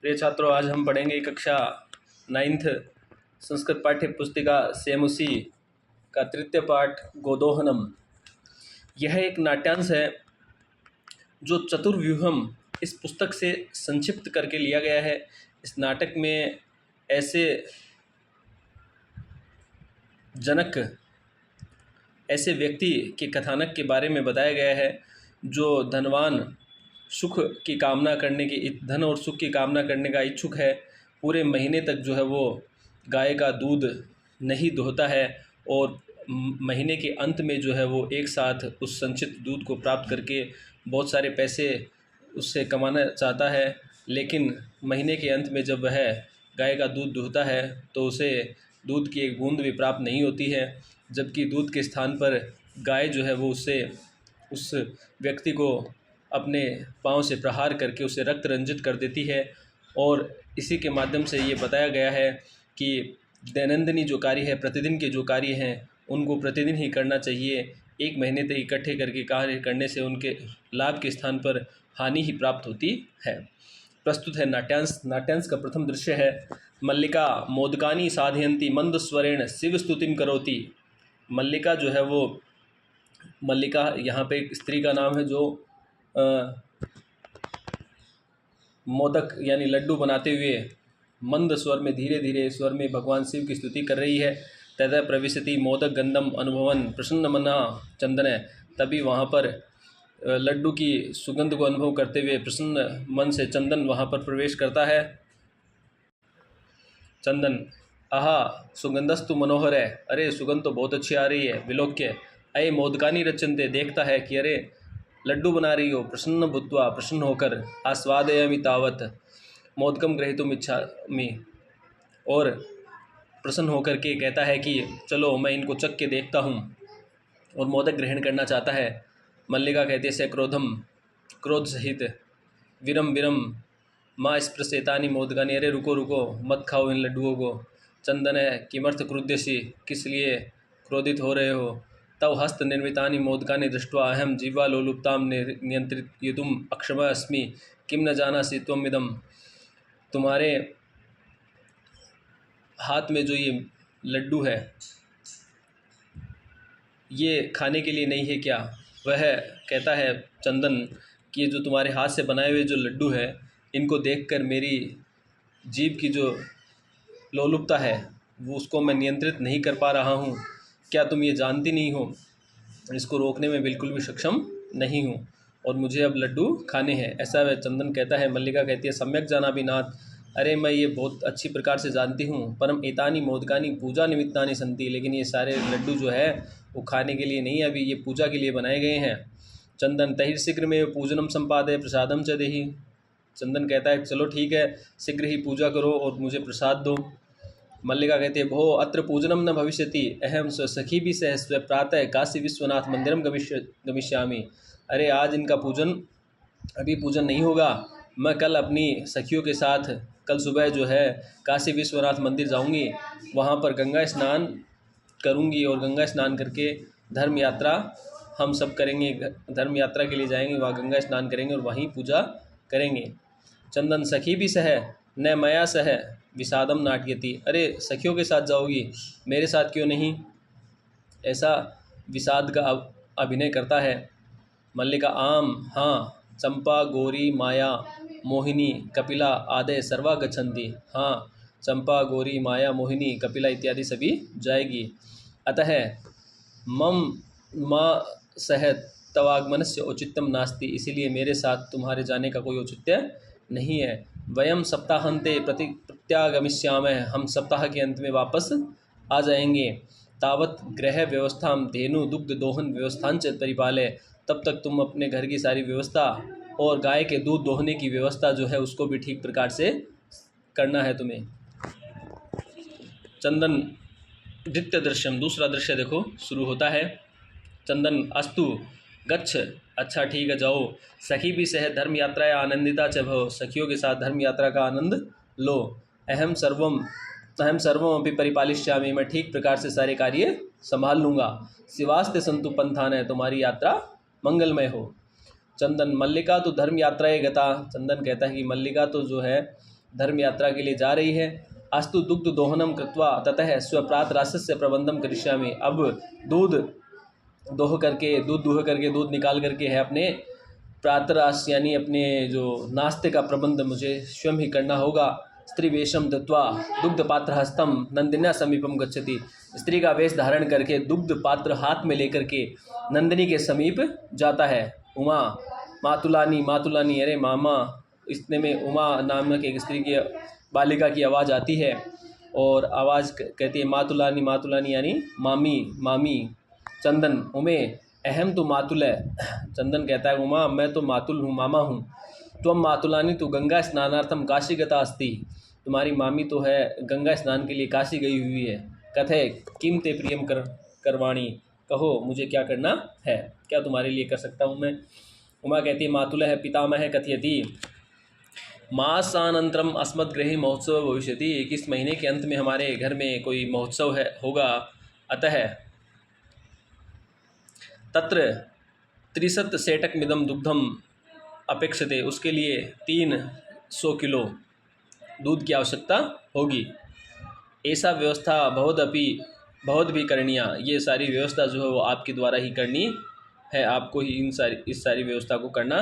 प्रिय छात्रों, आज हम पढ़ेंगे कक्षा 9th संस्कृत पाठ्य पुस्तिका सेमुसी का तृतीय पाठ गोदोहनम। यह एक नाट्यांश है जो चतुर्व्यूहम इस पुस्तक से संक्षिप्त करके लिया गया है। इस नाटक में ऐसे व्यक्ति के कथानक के बारे में बताया गया है जो धन और सुख की कामना करने का इच्छुक है। पूरे महीने तक जो है वो गाय का दूध नहीं दोहता है और महीने के अंत में जो है वो एक साथ उस संचित दूध को प्राप्त करके बहुत सारे पैसे उससे कमाना चाहता है। लेकिन महीने के अंत में जब वह गाय का दूध दूहता है तो उसे दूध की एक बूंद भी प्राप्त नहीं होती है, जबकि दूध के स्थान पर गाय जो है वो उस व्यक्ति को अपने पाँव से प्रहार करके उसे रक्त रंजित कर देती है। और इसी के माध्यम से ये बताया गया है कि दैनंदिनी जो कार्य है, प्रतिदिन के जो कार्य हैं, उनको प्रतिदिन ही करना चाहिए। एक महीने तक इकट्ठे करके कार्य करने से उनके लाभ के स्थान पर हानि ही प्राप्त होती है। प्रस्तुत है नाट्यांश। नाट्यांश का प्रथम दृश्य है मल्लिका मोदकानी साधयंती मंद स्वरेण शिव स्तुतिम करोति। मल्लिका जो है वो मल्लिका यहाँ पे एक स्त्री का नाम है जो मोदक यानी लड्डू बनाते हुए मंद स्वर में, धीरे धीरे स्वर में भगवान शिव की स्तुति कर रही है। तदा प्रविशति मोदक गंधम अनुभवन प्रसन्न मना चंदन। तभी वहाँ पर लड्डू की सुगंध को अनुभव करते हुए प्रसन्न मन से चंदन वहाँ पर प्रवेश करता है। चंदन आहा सुगंधस्तु मनोहर है, अरे सुगंध तो बहुत अच्छी आ रही है। विलोक्य अये मोदकानी रचनते, देखता है कि अरे लड्डू बना रही हो। प्रसन्न भूत्वा, प्रसन्न होकर आस्वादयामि तावत मोदकम ग्रहीतुम इच्छामि, और प्रसन्न होकर के कहता है कि चलो मैं इनको चख के देखता हूँ, और मोदक ग्रहण करना चाहता है। मल्लिका कहती है से क्रोधम, क्रोध सहित, विरम विरम माँ स्पृशेतानी मोदकानी, अरे रुको रुको मत खाओ इन लड्डुओं को। चंदन है किमर्थ क्रुद्यसी, किस लिए क्रोधित हो रहे हो। तव हस्त निर्मितानि मोदकानि दृष्ट्वा अहम जीवा लोलुप्ताम नियंत्रितुम अक्षमा अस्मि, किम न जानासि त्वमिदं। तुम्हारे हाथ में जो ये लड्डू है ये खाने के लिए नहीं है क्या। वह कहता है चंदन कि ये जो तुम्हारे हाथ से बनाए हुए जो लड्डू है, इनको देखकर मेरी जीभ की जो लोलुपता है वो उसको मैं नियंत्रित नहीं कर पा रहा हूँ। क्या तुम ये जानती नहीं हो, इसको रोकने में बिल्कुल भी सक्षम नहीं हूँ और मुझे अब लड्डू खाने हैं, ऐसा वह चंदन कहता है। मल्लिका कहती है सम्यक जाना भी नाथ, अरे मैं ये बहुत अच्छी प्रकार से जानती हूँ। परम एतानी मोदकानी पूजा निमित्तानि संति, लेकिन ये सारे लड्डू जो है वो खाने के लिए नहीं है, अभी ये पूजा के लिए बनाए गए हैं। चंदन तहिर शीघ्र में पूजनम संपादय प्रसादम च देहि। चंदन कहता है चलो ठीक है, शीघ्र ही पूजा करो और मुझे प्रसाद दो। मल्लिका कहती है भो अत्र पूजनम न भविष्यति, अहम स्वसखी भी सह स्व प्रातः काशी विश्वनाथ मंदिरम गमिष्यामि। अरे आज इनका पूजन, अभी पूजन नहीं होगा, मैं कल अपनी सखियों के साथ कल सुबह जो है काशी विश्वनाथ मंदिर जाऊंगी, वहाँ पर गंगा स्नान करूंगी और गंगा स्नान करके धर्म यात्रा हम सब करेंगे। धर्म यात्रा के लिए जाएंगे, वहाँ गंगा स्नान करेंगे और वहीं पूजा करेंगे। चंदन सखी भी सह न मया सह विषादम नाट्यति, अरे सखियों के साथ जाओगी, मेरे साथ क्यों नहीं, ऐसा विषाद का अभिनय करता है। मल्लिका आम हाँ, चंपा गौरी माया मोहिनी कपिला आदय सर्वा गच्छन्ति। हाँ, चंपा गौरी माया मोहिनी कपिला इत्यादि सभी जाएगी। अतः मम माँ सह तवागमनस्य औचित्यम नास्ति, इसीलिए मेरे साथ तुम्हारे जाने का कोई औचित्य नहीं है। वयम सप्ताहांते प्रत्यागमिष्यामः, हम सप्ताह के अंत में वापस आ जाएंगे। तावत गृह व्यवस्था धेनु दुग्ध दोहन व्यवस्थांच परिपालय, तब तक तुम अपने घर की सारी व्यवस्था और गाय के दूध दोहने की व्यवस्था जो है उसको भी ठीक प्रकार से करना है तुम्हें। चंदन द्वितीय दृश्यम, दूसरा दृश्य देखो शुरू होता है। चंदन अस्तु गच्छ, अच्छा ठीक है जाओ। सखी भी सह धर्म यात्राएं आनंदिता च भव, सखियों के साथ धर्म यात्रा का आनंद लो। अहम सर्वम अपनी परिपालिष्यामि, मैं ठीक प्रकार से सारे कार्य संभाल लूँगा। शिवास्ते संतु पंथान है, तुम्हारी यात्रा मंगलमय हो। चंदन मल्लिका तो धर्म यात्राएं गता, चंदन कहता है कि मल्लिका तो जो है धर्म यात्रा के लिए जा रही है। अस्तु दुग्ध दोहनम कृत्वा ततः स्वप्रातरासस्य प्रबंधम करिष्यामि। अब दूध दूध दूध निकाल करके है अपने प्रातराश यानी अपने जो नाश्ते का प्रबंध मुझे स्वयं ही करना होगा। स्त्री वेशम दत्वा दुग्ध पात्र हस्तम नंदिन्या समीपम गच्छति। स्त्री का वेश धारण करके दुग्ध पात्र हाथ में लेकर के नंदिनी के समीप जाता है। उमा मातुलानी मातुलानी, अरे मामा। इतने में उमा नामक एक स्त्री की बालिका की आवाज़ आती है और आवाज़ कहती है मातुलानी मातुलानी यानी मामी मामी। चंदन उमे अहम तो मातुल है। चंदन कहता है उमा मैं तो मातुल हूँ, मामा हूँ। त्वम मातुलानी तो गंगा स्नानार्थम काशी गता अस्ति। तुम्हारी मामी तो है गंगा स्नान के लिए काशी गई हुई है। कथे किम ते प्रियम करवाणी, कहो मुझे क्या करना है, क्या तुम्हारे लिए कर सकता हूँ मैं। उमा कहती है मातुल है पितामह कथयति मासानंतरम अस्मद्गृहे महोत्सव भविष्यति। इस महीने के अंत में हमारे घर में कोई महोत्सव होगा। अतः तत्र 30 सेटकमिदं दुग्धम अपेक्षते, उसके लिए 300 किलो दूध की आवश्यकता होगी। ऐसा व्यवस्था बहुत भी करनिया, ये सारी व्यवस्था जो है वो आपके द्वारा ही करनी है, आपको ही इस सारी व्यवस्था को करना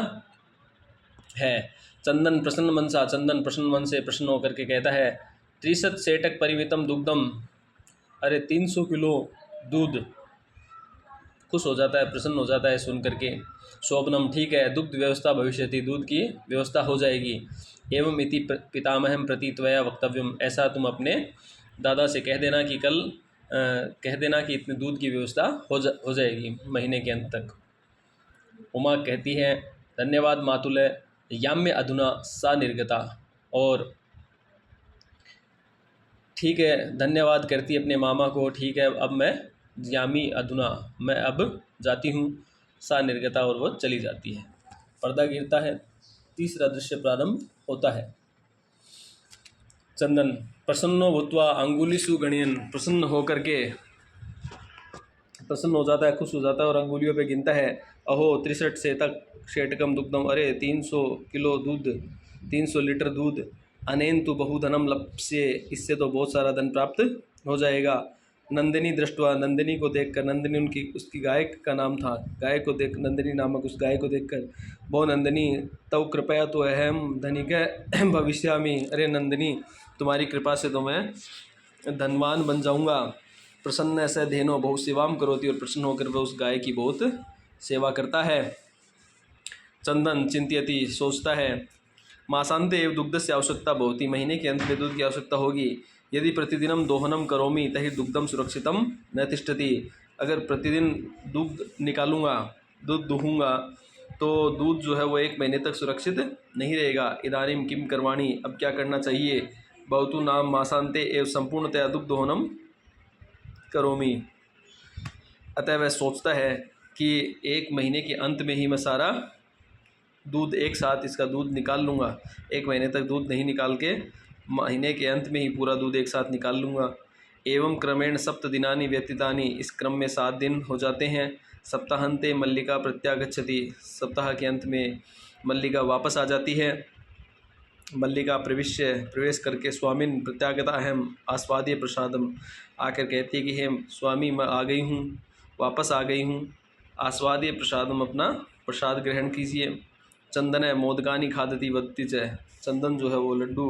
है। चंदन प्रसन्न मन सा, चंदन प्रसन्न मन से प्रसन्न होकर के कहता है 30 सेटक परिमितम दुग्धम, अरे 300 किलो दूध। खुश हो जाता है, प्रसन्न हो जाता है सुन करके। शोभनम ठीक है, दुग्ध व्यवस्था भविष्यति, दूध की व्यवस्था हो जाएगी। एवं इति पितामहम प्रति त्वया वक्तव्यम, ऐसा तुम अपने दादा से कह देना कि कल कह देना कि इतने दूध की व्यवस्था हो जाएगी महीने के अंत तक। उमा कहती है धन्यवाद मातुल, याम्य अधुना सा निर्गता, और ठीक है धन्यवाद करती अपने मामा को। ठीक है अब मैं यामी अधुना, मैं अब जाती हूँ। सा निर्गता, और वो चली जाती है। पर्दा गिरता है, तीसरा दृश्य प्रारंभ होता है। चंदन प्रसन्नो भूत्वा अंगुलीषु गणयन्, प्रसन्न होकर के प्रसन्न हो जाता है, खुश हो जाता है और अंगुलियों पे गिनता है। अहो 63 सेटकम दुग्धम, अरे 300 किलो दूध, 300 लीटर दूध। अनेन तो बहुधनम लप्स्ये, इससे तो बहुत सारा धन प्राप्त हो जाएगा। नंदिनी दृष्टवा, नंदिनी को देखकर, नंदिनी उसकी गाय का नाम था, गाय को देख, नंदिनी नामक उस गाय को देखकर, वो नंदिनी तव कृपया तो अहम धनिक भविष्यामि, अरे नंदिनी तुम्हारी कृपा से तो मैं धनवान बन जाऊंगा। प्रसन्न से धेनो बहु सेवाम करोती, और प्रसन्न होकर वह उस गाय की बहुत सेवा करता है। चंदन चिंत्यति, सोचता है मासांते एव दुग्ध से आवश्यकता भवति, महीने के अंत में दूध की आवश्यकता होगी। यदि प्रतिदिनम दोहनम करोमि तहि दुग्धम सुरक्षितम न तिष्ठति, अगर प्रतिदिन दूध निकालूंगा, दूध दूहूँगा तो दूध जो है वो 1 महीने तक सुरक्षित नहीं रहेगा। इदानीम किम करवाणी, अब क्या करना चाहिए। भवतु नाम मासांते एव संपूर्णतया दुग्ध दोहनम करोमि, अतः वह सोचता है कि 1 महीने के अंत में ही मैं सारा दूध एक साथ इसका दूध निकाल लूँगा। 1 महीने तक दूध नहीं निकाल के महीने के अंत में ही पूरा दूध एक साथ निकाल लूँगा। एवं क्रमेण 7 दिनानि व्यतीतानि, इस क्रम में 7 दिन हो जाते हैं। सप्ताहांते मल्लिका प्रत्यागच्छति, सप्ताह के अंत में मल्लिका वापस आ जाती है। मल्लिका प्रवेश करके स्वामिन प्रत्यागता अहम आस्वाद्य प्रसादम, आकर कहती है कि हे स्वामी मैं आ गई हूँ, वापस आ गई हूँ। आस्वाद्य प्रसादम, अपना प्रसाद ग्रहण कीजिए। चंदन मोदकानी खादती वदती च, चंदन जो है वो लड्डू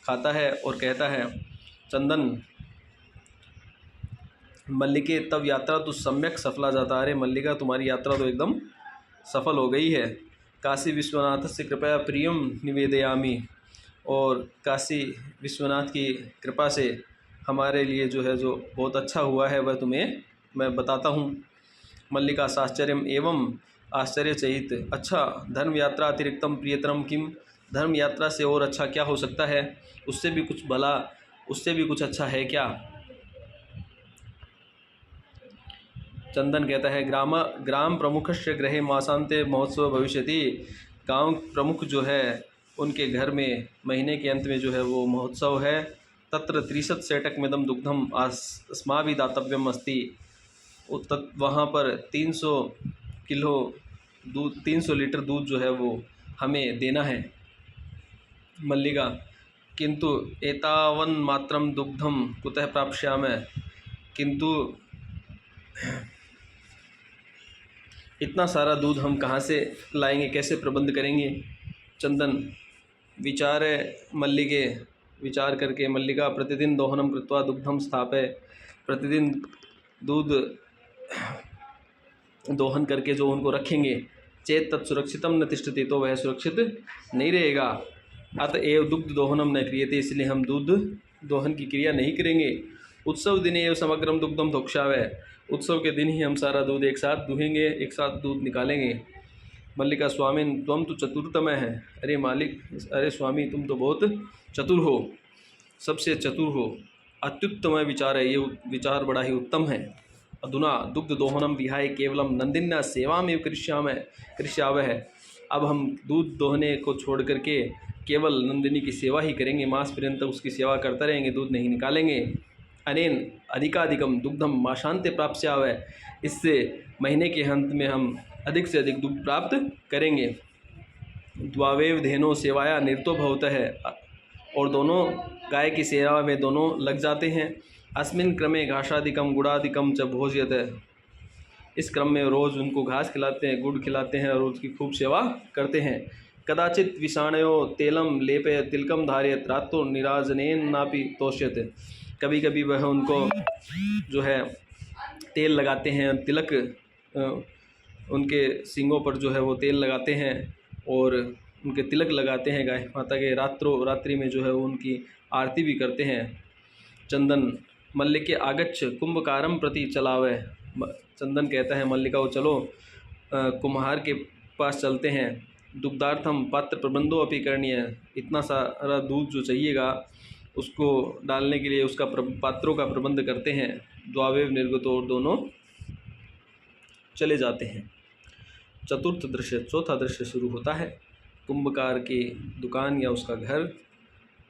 खाता है और कहता है चंदन मल्लिके तब यात्रा तो सम्यक सफला जाता, अरे मल्लिका तुम्हारी यात्रा तो एकदम सफल हो गई है। काशी विश्वनाथ से कृपया प्रियम निवेदयामी, और काशी विश्वनाथ की कृपा से हमारे लिए जो है जो बहुत अच्छा हुआ है वह तुम्हें मैं बताता हूँ। मल्लिका साश्चर्यम एवं आश्चर्यचयित, अच्छा धर्म यात्रा अतिरिक्तम प्रियतरम किम, धर्म यात्रा से और अच्छा क्या हो सकता है, उससे भी कुछ भला, उससे भी कुछ अच्छा है क्या। चंदन कहता है ग्राम प्रमुखस्य गृहे मासांते महोत्सव भविष्यति, गांव प्रमुख जो है उनके घर में महीने के अंत में जो है वो महोत्सव है। तत्र 30 सेटकमिदं दुग्धम अस्माभि दातव्यम अस्ति, वहाँ पर 300 किलो दूध, 300 लीटर दूध जो है वो हमें देना है। मल्लिका किंतु एतावन्मात्रं दुग्धम कुतः प्राप्स्यामः, किंतु इतना सारा दूध हम कहाँ से लाएंगे, कैसे प्रबंध करेंगे। चंदन विचार मल्लिके, विचार करके मल्लिका प्रतिदिन दोहनम कृत्वा दुग्धम स्थापय, प्रतिदिन दूध दोहन करके जो उनको रखेंगे, चेत तत्सुरक्षितम न तिष्ठति, तो वह सुरक्षित नहीं रहेगा। अतएव दुग्ध दोहनम न क्रियते, इसलिए हम दूध दोहन की क्रिया नहीं करेंगे। उत्सव दिन एवं समग्रम दुग्धम धोक्षावय, उत्सव के दिन ही हम सारा दूध एक साथ दुहेंगे, एक साथ दूध निकालेंगे। मल्लिका स्वामिन त्वम तो चतुरतम है, अरे मालिक, अरे स्वामी तुम तो बहुत चतुर हो, सबसे चतुर हो, अत्युत्तम विचार है, ये विचार बड़ा ही उत्तम है। अधुना दुग्ध दोहनम विहाय केवलम नंदिन्या सेवामेव कृष्यावः, अब हम दूध दोहने को छोड़ करके केवल नंदिनी की सेवा ही करेंगे, मास पर्यंत उसकी सेवा करते रहेंगे, दूध नहीं निकालेंगे। अनेन अधिकाधिकम दुग्धम माशांते प्राप्स्यावः, इससे महीने के अंत में हम अधिक से अधिक दुग्ध प्राप्त करेंगे। द्वावेव धेनो सेवाया निरतो भवतः है, और दोनों गाय की सेवा में दोनों लग जाते हैं। अस्मिन क्रमे घासादिकम गुड़ादिकम च भोज्यते, इस क्रम में रोज़ उनको घास खिलाते हैं, गुड़ खिलाते हैं और उसकी खूब सेवा करते हैं। कदाचित विषाणयो तेलम लेपय तिलकम धार्यत रातो निराजनेन नापि तोष्यते, कभी कभी वह उनको जो है तेल लगाते हैं, तिलक उनके सींगों पर जो है वो तेल लगाते हैं और उनके तिलक लगाते हैं गाय माता के, रात्रि में जो है वो उनकी आरती भी करते हैं। चंदन मल्लिके आगच्छ कुंभकारम प्रति चलावे, चंदन कहता है मल्लिका को चलो कुम्हार के पास चलते हैं। दुग्धार्थम पात्र प्रबंधो अपि करणीय, इतना सारा दूध जो चाहिएगा उसको डालने के लिए उसका पात्रों का प्रबंध करते हैं। द्वावेव निर्गतो, और दोनों चले जाते हैं। चतुर्थ दृश्य, चौथा दृश्य शुरू होता है। कुंभकार की दुकान या उसका घर।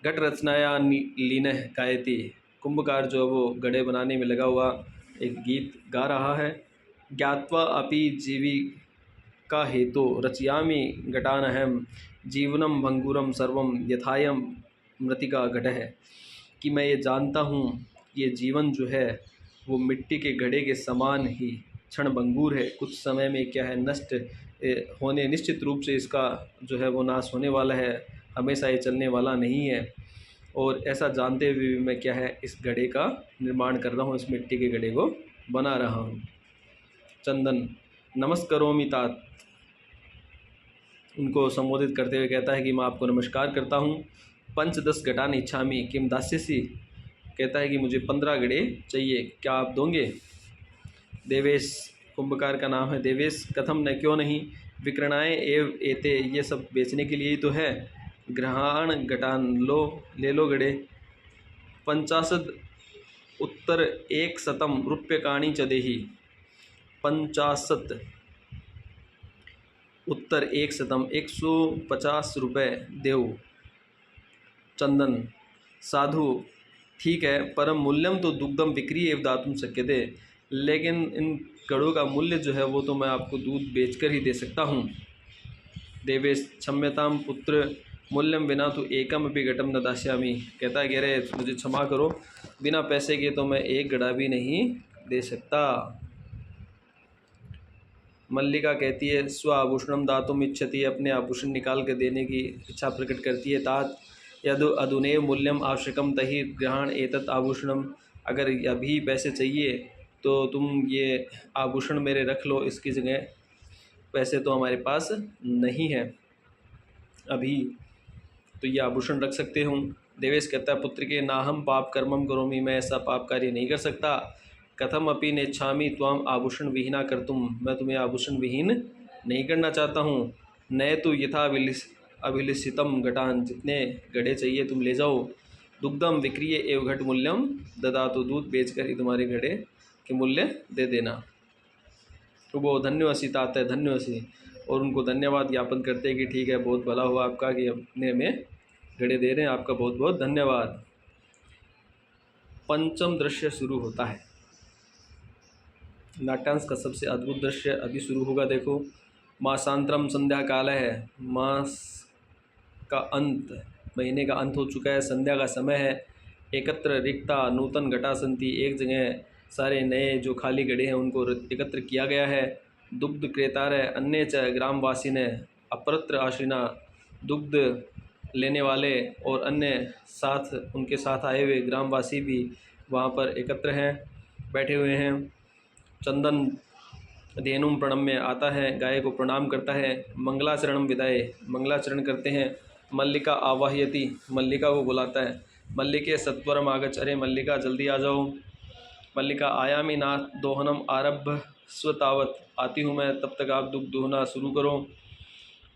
घट रचनाया लीनः गायति, कुंभकार जो है वो घड़े बनाने में लगा हुआ एक गीत गा रहा है। ज्ञात्वा अपि जीविका हेतु रचयामि घटानहम, जीवनम भंगुरम सर्वम यथायम मृतिका घट है, कि मैं ये जानता हूँ ये जीवन जो है वो मिट्टी के घड़े के समान ही क्षण भंगुर है, कुछ समय में क्या है नष्ट होने, निश्चित रूप से इसका जो है वो नाश होने वाला है, हमेशा ये चलने वाला नहीं है। और ऐसा जानते हुए भी मैं क्या है इस घड़े का निर्माण कर रहा हूँ, इस मिट्टी के घड़े को बना रहा हूँ। चंदन नमस्करोमि तात, उनको संबोधित करते हुए कहता है कि मैं आपको नमस्कार करता हूँ। 5-10 घटान इच्छामि किम दास्यसि, कहता है कि मुझे 15 घड़े चाहिए, क्या आप दोगे। देवेश, कुंभकार का नाम है देवेश, कथम न, क्यों नहीं, विक्रणाय एव एते, ये सब बेचने के लिए ही तो है। ग्रहाण घटान, लो ले लो घड़े। 50 उत्तर 100 रूप्यकाणि च देहि, 50 उत्तर 100 150 रुपये देव। चंदन साधु, ठीक है, परम मूल्यम तो दुग्धम बिक्री एवं दातुम शक्यते, लेकिन इन घड़ों का मूल्य जो है वो तो मैं आपको दूध बेचकर ही दे सकता हूँ। देवेश क्षम्यताम पुत्र, मूल्यम विना तो एकम भी घटम न दास्यामि, कहता है कह रहे मुझे क्षमा करो, बिना पैसे के तो मैं एक घड़ा भी नहीं दे सकता। मल्लिका कहती है स्व आभूषणम दातुम इच्छति, अपने आभूषण निकाल के देने की इच्छा प्रकट करती है। तात यद अधुनेव मूल्यम आवश्यकम तहि ग्रहण एतत् आभूषणम, अगर अभी पैसे चाहिए तो तुम ये आभूषण मेरे रख लो, इसकी जगह पैसे तो हमारे पास नहीं है अभी, तो ये आभूषण रख सकते हूँ। देवेश कहता है पुत्र के नाहम पाप कर्मम करोमि, मैं ऐसा पाप कार्य नहीं कर सकता। कथम अपि नेच्छामि त्वाम आभूषण विहीना कर्तुम, मैं तुम्हें आभूषण विहीन नहीं करना चाहता हूँ। नए तो यथा अभिलिषितम घटान, जितने घड़े चाहिए तुम ले जाओ। दुग्धम विक्रिय एवं घट मूल्यम ददा, तो दूध बेचकर ही तुम्हारे घड़े के मूल्य दे देना। तो वो धन्यवासी तात है, धन्यवासी, और उनको धन्यवाद ज्ञापन करते हैं कि ठीक है बहुत भला हुआ आपका कि अपने में घड़े दे रहे हैं, आपका बहुत बहुत धन्यवाद। पंचम दृश्य शुरू होता है। नाट्यांश का सबसे अद्भुत दृश्य अभी शुरू होगा। देखो, मासांतरम संध्या काल है, मास का अंत, महीने का अंत हो चुका है, संध्या का समय है। एकत्र रिक्ता नूतन घटा संति, एक जगह सारे नए जो खाली घड़े हैं उनको एकत्र किया गया है। दुग्ध क्रेतारय अन्य च ग्रामवासी ने अपरत्र आश्रिना, दुग्ध लेने वाले और अन्य साथ उनके साथ आए हुए ग्रामवासी भी वहाँ पर एकत्र हैं, बैठे हुए हैं। चंदन धेनुम प्रणम्य आता है, गाय को प्रणाम करता है। मंगलाचरणम विदाय, मंगलाचरण करते हैं। मल्लिका आवाह्यति, मल्लिका को बुलाता है। मल्लिके सत्वरम आगच्छ, अरे मल्लिका जल्दी आ जाओ। मल्लिका आयामी नाथ दोहनम आरभ स्वतावत, आती हूँ मैं, तब तक आप दुग्ध दोहना शुरू करो।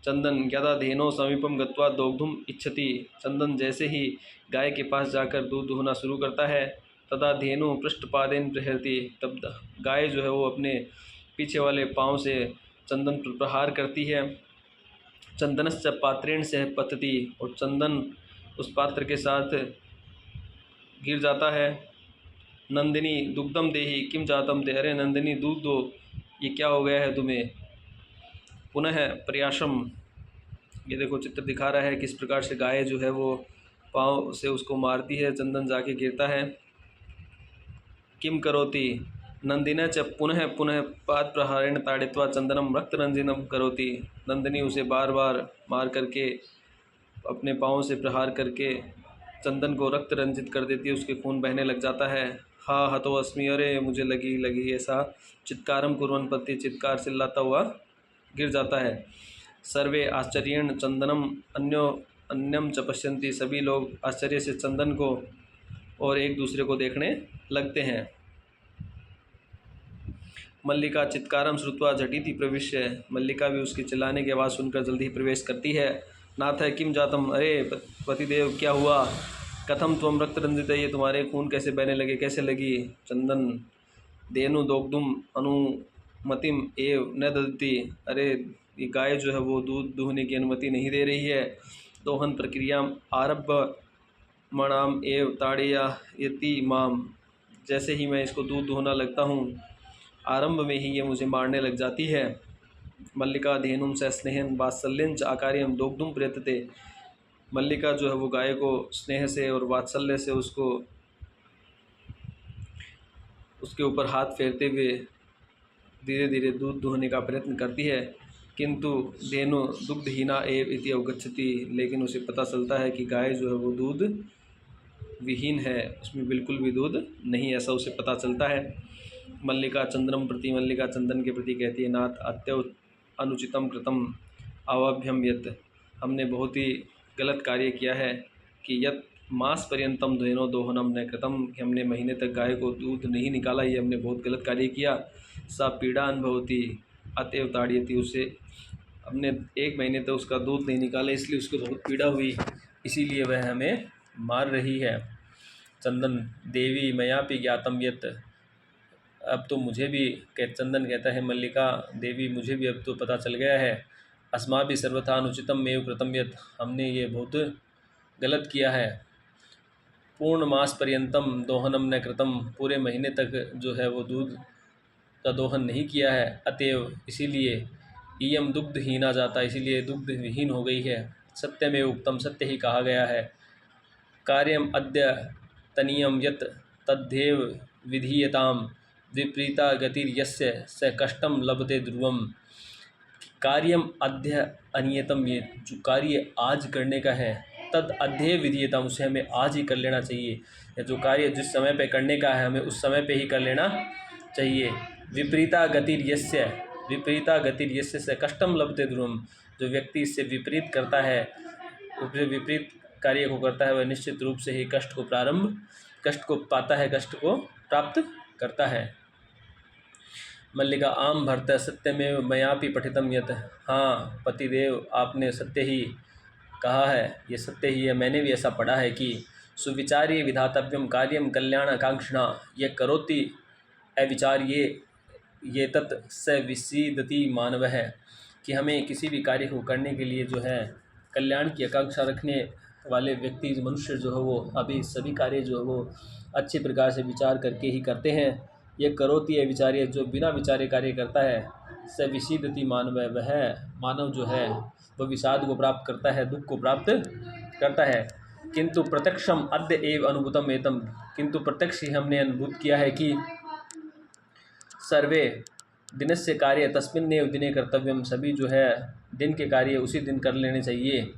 चंदन यदा धेनो समीपम गत्वा दोग्धुम इच्छति, चंदन जैसे ही गाय के पास जाकर दूध दोहना शुरू करता है, तदा धेनु पृष्ठपादेन प्रहरति, तब गाय जो है वो अपने पीछे वाले पाँव से चंदन पर प्रहार करती है। चंदनश्च पात्रेण से पतति, और चंदन उस पात्र के साथ गिर जाता है। नंदिनी दुग्धम देहि किम जातम ते, अरे नंदिनी दूध दो, ये क्या हो गया है तुम्हें। पुनः प्रयासम, ये देखो चित्र दिखा रहा है किस प्रकार से गाय जो है वो पाँव से उसको मारती है, चंदन जाके गिरता है। किम करोति नंदिना च पुनः पुनः पाद प्रहारेण ताड़ित्वा चंदनम रक्तरंजनम करोति, नंदिनी उसे बार बार मार करके अपने पाँव से प्रहार करके चंदन को रक्त रंजित कर देती है, उसके खून बहने लग जाता है। हा हतो अस्मि, अरे मुझे लगी लगी, ऐसा चित्कारम कुर्वन् पति, चित्कार चिल्लाता हुआ गिर जाता है। सर्वे आश्चर्येण चंदनम अन्यम च पश्यन्ति, सभी लोग आश्चर्य से चंदन को और एक दूसरे को देखने लगते हैं। मल्लिका चित्कारम श्रुत्वा झटिति प्रविश्य, मल्लिका भी उसके चिल्लाने की आवाज़ सुनकर जल्दी ही प्रवेश करती है। नाथ किम जातम, अरे पतिदेव क्या हुआ। कथम त्वम रक्त रंजित, ये तुम्हारे खून कैसे बहने लगे, कैसे लगी। चंदन धेनु दोग्धुम अनुमतिम एव न ददति, अरे ये गाय जो है वो दूध दूहने की अनुमति नहीं दे रही है। दोहन प्रक्रिया आरभ मणाम एव ताड़यति माम, जैसे ही मैं इसको दूध दोहना लगता हूँ आरंभ में ही ये मुझे मारने लग जाती है। मल्लिका धेनुम से स्नेहन वात्सल्यं च आकार्यम दोग्धुम प्रयतते, मल्लिका जो है वो गाय को स्नेह से और वात्सल्य से उसके ऊपर हाथ फेरते हुए धीरे धीरे दूध दुहने का प्रयत्न करती है। किंतु धेनु दुग्धहीना एव इति अवगच्छति, लेकिन उसे पता चलता है कि गाय जो है वो दूध विहीन है, उसमें बिल्कुल भी दूध नहीं, ऐसा उसे पता चलता है। मल्लिका चंद्रम प्रति, मल्लिका चंदन के प्रति कहती है, नाथ अत्य अनुचितम कृतम अवाभ्यम यत, हमने बहुत ही गलत कार्य किया है कि यत मास पर्यंतम धेनो दोहनम न कृतम, कि हमने महीने तक गाय को दूध नहीं निकाला, ये हमने बहुत गलत कार्य किया। सा पीड़ा अनुभवती अतएव ताड़यति, उसे हमने 1 महीने तक उसका दूध नहीं निकाला, इसलिए उसको बहुत पीड़ा हुई, इसीलिए वह हमें मार रही है। चंदन देवी मयापि ज्ञातम यत, अब तो मुझे भी, चंदन कहता है मल्लिका देवी मुझे भी अब तो पता चल गया है। अस्माभि सर्वथा अनुचितम एव कृतम यत, हमने ये बहुत गलत किया है। पूर्ण मास पर्यंतम दोहनम न कृतम, पूरे महीने तक जो है वो दूध का दोहन नहीं किया है। अतएव इसीलिए इयम दुग्धहीना जाता, इसीलिए दुग्ध विहीन हो गई है। सत्यमेव उक्तम, सत्य ही कहा गया है। कार्यम अद्य तनीयम यत तद्धेव विधीयताम, विपरीता गतिर्यस्य स कष्टम लभते ध्रुवम। कार्यम अद्य अनियतम, ये जो कार्य आज करने का है, तद अध्यय विधीयताम, उसे हमें आज ही कर लेना चाहिए। या जो कार्य जिस समय पे करने का है हमें उस समय पे ही कर लेना चाहिए। विपरीता गतिर्यस्य, विपरीता गतिर्यस्य से कष्टम लभते ध्रुवम, जो व्यक्ति इससे विपरीत करता है, उससे विपरीत कार्य को करता है, वह निश्चित रूप से ही कष्ट को पाता है, कष्ट को प्राप्त करता है। मल्लिका आम भरत सत्यमेव मयापि पठितम यत, हाँ पतिदेव आपने सत्य ही कहा है, ये सत्य ही है, मैंने भी ऐसा पढ़ा है कि सुविचार्य विधातव्यम कार्यम कल्याणाकांक्षिणा, ये करोति अविचार्ये ये तत् स विसीदति मानव है, कि हमें किसी भी कार्य को करने के लिए जो है कल्याण की आकांक्षा रखने वाले व्यक्ति मनुष्य जो है वो अभी सभी कार्य जो है वो अच्छे प्रकार से विचार करके ही करते हैं। ये करोति है विचार्य, जो बिना विचारे कार्य करता है, स विसीदति मानव, वह मानव जो है वह विषाद को प्राप्त करता है, दुख को प्राप्त करता है। किंतु प्रत्यक्षम अद्य एव अनुभूतम एतम, किंतु प्रत्यक्ष ही हमने अनुभूत किया है कि सर्वे दिनस्य कार्य तस्मिन्नेव दिने कर्तव्यम, सभी जो है दिन के कार्य उसी दिन कर लेने चाहिए।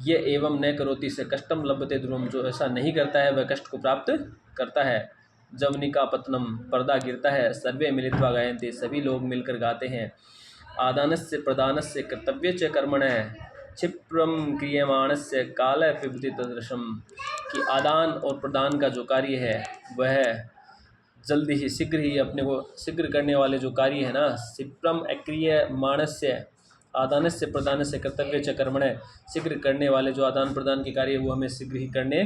ये एवं न करोति से कष्टम लभते ध्रुवम, जो ऐसा नहीं करता है वह कष्ट को प्राप्त करता है। जवनिका पतनम, पर्दा गिरता है। सर्वे मिलित्वा गायन्ते, सभी लोग मिलकर गाते हैं। आदानस्य प्रदानस्य कर्तव्य च कर्मणः क्षिप्रम क्रियमाणस्य काल पिबति तदृशम, कि आदान और प्रदान का जो कार्य है वह जल्दी ही शीघ्र ही अपने को शीघ्र करने वाले जो कार्य है ना, क्षिप्रम अक्रियमाणस्य आदानस्य प्रदानस्य कर्तव्य च कर्मणः, शीघ्र करने वाले जो आदान प्रदान के कार्य वो हमें शीघ्र ही करने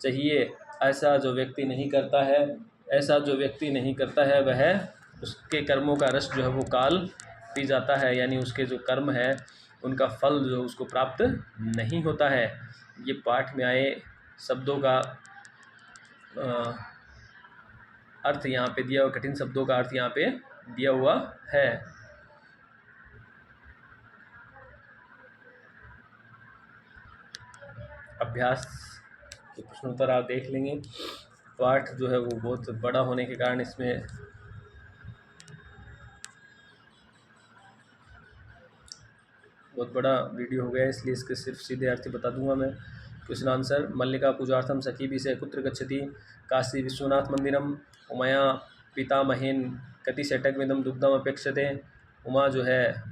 चाहिए। ऐसा जो व्यक्ति नहीं करता है, ऐसा जो व्यक्ति नहीं करता है वह उसके कर्मों का रस जो है वो काल पी जाता है, यानी उसके जो कर्म है उनका फल जो उसको प्राप्त नहीं होता है। ये पाठ में आए शब्दों का अर्थ यहाँ पे दिया हुआ, कठिन शब्दों का अर्थ यहाँ पे दिया हुआ है। अभ्यास के प्रश्नोत्तर आप देख लेंगे। पाठ जो है वो बहुत बड़ा होने के कारण इसमें बहुत बड़ा वीडियो हो गया, इसलिए इसके सिर्फ सीधे अर्थ बता दूंगा मैं। Question answer. मल्लिका पूजार्थम सखी भी से कुत्र गच्छति, काशी विश्वनाथ मंदिरम, उमया पितामहेन कति शतकमिदं दुग्धम अपेक्षते। उमा जो है,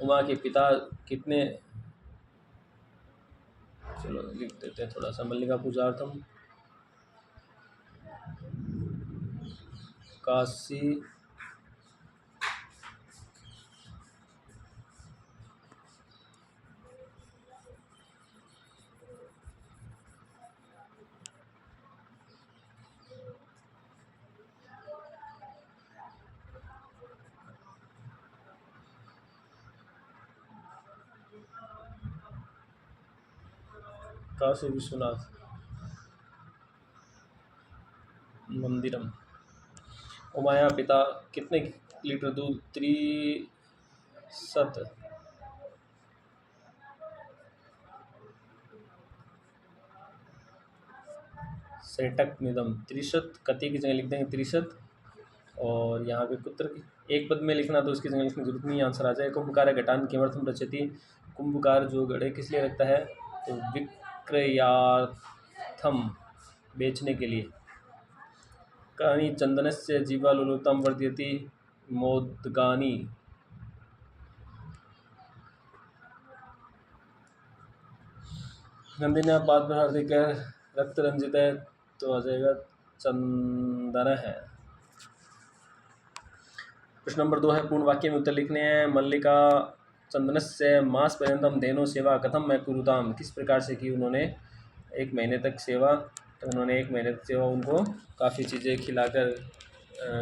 उमा के पिता कितने, चलो लिख देते हैं थोड़ा सा। मल्लिका पूजार्थम काशी काशी विश्वनाथ मंदिरम, उमाया पिता कितने लीटर दूध, 63 सेटक निदम, 63 कति की जगह लिख देंगे 63, और यहाँ पे पुत्र एक पद में लिखना तो उसकी जगह लिखने की जरूरत नहीं, आंसर आ जाएगा। कुंभकार घटान किमर्थम रचयति, कुंभकार जो घड़े किस लिए रखता है, तो विक्रयार्थम, बेचने के लिए। कहानी चंदनस्य जीवालुलुतां वर्धयति मोदगानी, नंदिन्या पाद पर हार्दिक रक्त रंजित है, तो आ जाएगा चंदन है। प्रश्न नंबर 2 है, पूर्ण वाक्य में उत्तर लिखने हैं। मल्लिका चंदनस्य मास पर्यंतम धेनो सेवा कथम मैं कुरुताम, किस प्रकार से की उन्होंने 1 महीने तक सेवा, तो उन्होंने 1 महीने तक सेवा, उनको काफ़ी चीज़ें खिलाकर,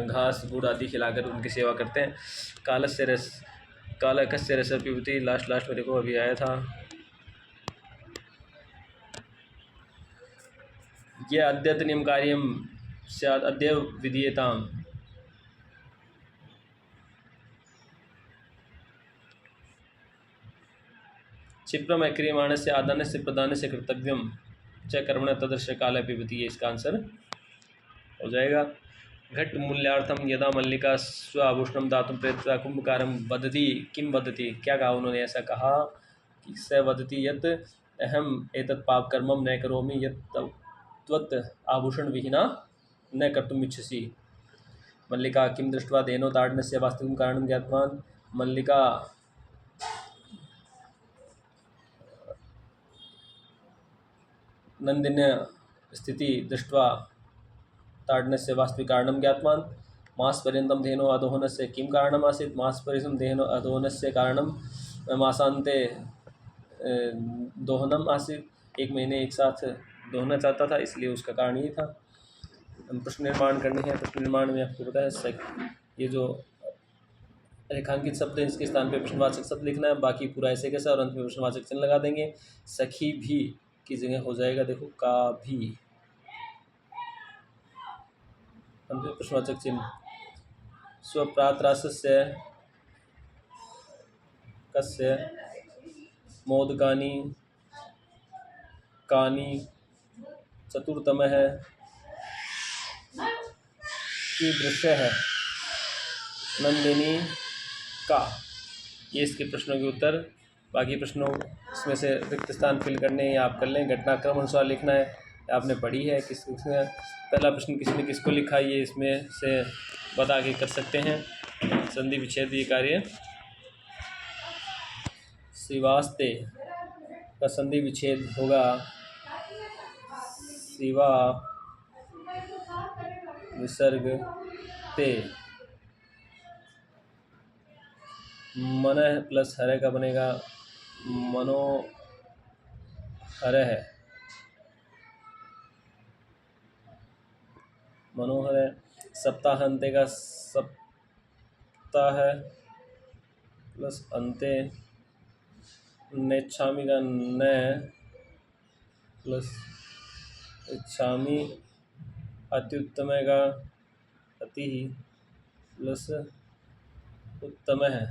घास गुड़ आदि खिलाकर उनकी सेवा करते हैं। कालस्य रस, काला कस्य रस पिबती, लास्ट मेरे को अभी आया था। यह अद्यतनियम कार्यम स्यात् अद्य विधीयताम, क्षिप्रम अक्रियमाणस्य आदानस्य प्रदानस्य कर्तव्यम च कर्मण तदर्श काल पिबती, इसका आंसर हो जाएगा। घट मूल्यार्थम यदा मल्लिका स्व आभूषणम दातुम प्रेत्या कुंभकारम वदति, किम वदति, क्या कहा उन्होंने, ऐसा कहा कि स वदति यत् अहम एतत् पाप कर्मम न करोमि यत् त्वत् आभूषण विहीना न कर्तुम इच्छसि। मल्लिका किम दृष्ट्वा धेनो ताडनस्य वास्तविकं कारणं ज्ञातवान्, मल्लिका नंदिन्य स्थिति दृष्ट्वा ताडनस्य वास्तविक कारणं ज्ञातवान्। मासपर्यन्तं धेनो अदोहनस्य किं कारणम् आसीत्, मासपर्यन्तं धेनो अदोहनस्य कारणं मासान्ते दोहनम आसीत्, 1 महीने एक साथ दोहना चाहता था, इसलिए उसका कारण ये था। हम प्रश्न निर्माण करने हैं। प्रश्न निर्माण में आपको पता है ये जो रेखांकित शब्द है इसके स्थान पे प्रश्नवाचक शब्द लिखना है, बाकी पूरा ऐसे कैसा, और अंत में प्रश्नवाचक चिन्ह लगा देंगे। सखी भी की जगह हो जाएगा, देखो का भी, अंत में प्रश्नवाचक चिन्ह। स्वप्रात्रासस्य कस्य मोदकानि कानि चतुर्थमः कीदृशः नंदिनी का। ये इसके प्रश्नों के उत्तर। बाकी प्रश्नों इसमें से रिक्त स्थान फिल करने हैं या आप कर लें। घटनाक्रम अनुसार लिखना है। आपने पढ़ी है किसने पहला प्रश्न किसने किसको लिखा, ये इसमें से बता के कर सकते हैं। संधि विच्छेद ये कार्य शिवास्ते का संधि विच्छेद होगा शिवा विसर्ग ते। मन प्लस हर का बनेगा मनोहर। मनोहर। सप्ताह अंते का सप्ताह प्लस अंते। नेच्छामी का न प्लस इच्छामी। अत्युत्तम का अति प्लस उत्तम है।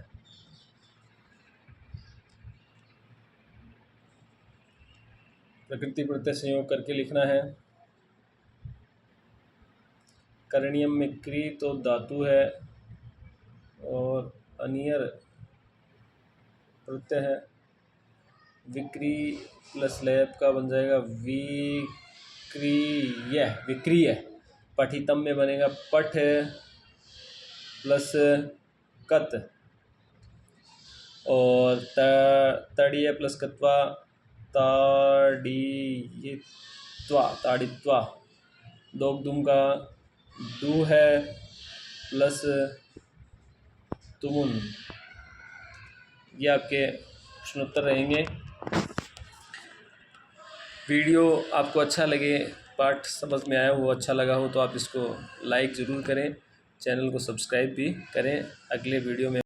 प्रकृति प्रत्यय संयोग करके लिखना है। करणीयम में क्री तो धातु है और अनियर प्रत्यय है। विक्री प्लस लैप का बन जाएगा विक्रिय। विक्रिय। पठितम में बनेगा पठ प्लस कत और तड़ीय प्लस कत्वा ताड़ित्वा। ताड़ित्वा। दोगदुम का दू है प्लस तुमुन। ये आपके प्रश्नोत्तर रहेंगे। वीडियो आपको अच्छा लगे, पाठ समझ में आया वो अच्छा लगा हो तो आप इसको लाइक ज़रूर करें, चैनल को सब्सक्राइब भी करें। अगले वीडियो में